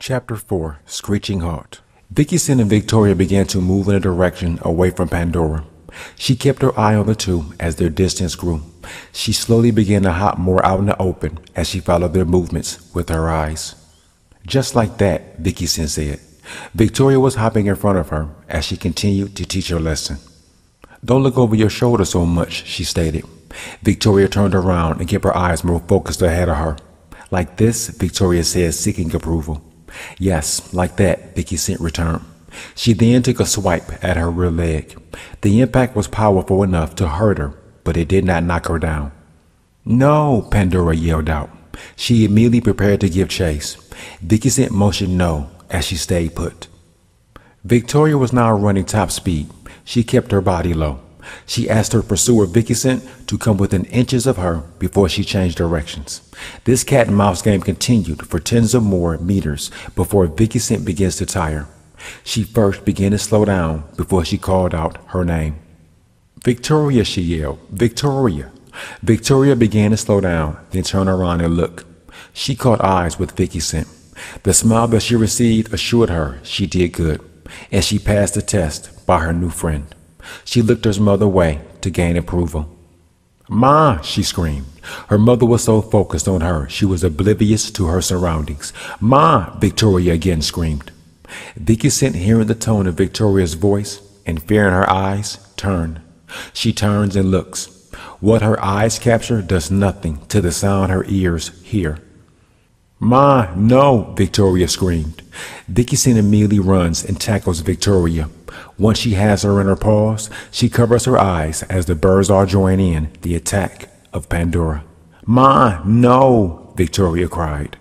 Chapter 4 Screeching Halt. Vicky and Victoria began to move in a direction away from Pandora. She kept her eye on the two as their distance grew. She slowly began to hop more out in the open as she followed their movements with her eyes. Just like that, Vicky said. Victoria was hopping in front of her as she continued to teach her lesson. "Don't look over your shoulder so much," she stated. Victoria turned around and kept her eyes more focused ahead of her. "Like this," Victoria said, seeking approval. "Yes, like that," Vicky returned. She then took a swipe at her rear leg. The impact was powerful enough to hurt her, but it did not knock her down. "No!" Pandora yelled out. She immediately prepared to give chase. Vicky motioned no as she stayed put. Victoria was now running top speed. She kept her body low. She asked her pursuer Vicky to come within inches of her before she changed directions. This cat and mouse game continued for tens of more meters before Vicky begins to tire. She first began to slow down before she called out her name. "Victoria," she yelled. "Victoria." Victoria began to slow down, then turn around and look. She caught eyes with Vicky. The smile that she received assured her she did good, and she passed the test by her new friend. She looked her mother way to gain approval. "Ma!" she screamed. Her mother was so focused on her she was oblivious to her surroundings. "Ma!" Victoria again screamed. Vicky, hearing the tone of Victoria's voice and fear in her eyes, turned. She turns and looks. What her eyes capture does nothing to the sound her ears hear. "Ma, no!" Victoria screamed. Vicky immediately runs and tackles Victoria. Once she has her in her paws, she covers her eyes as the birds all join in the attack of Pandora. "Ma, no!" Victoria cried.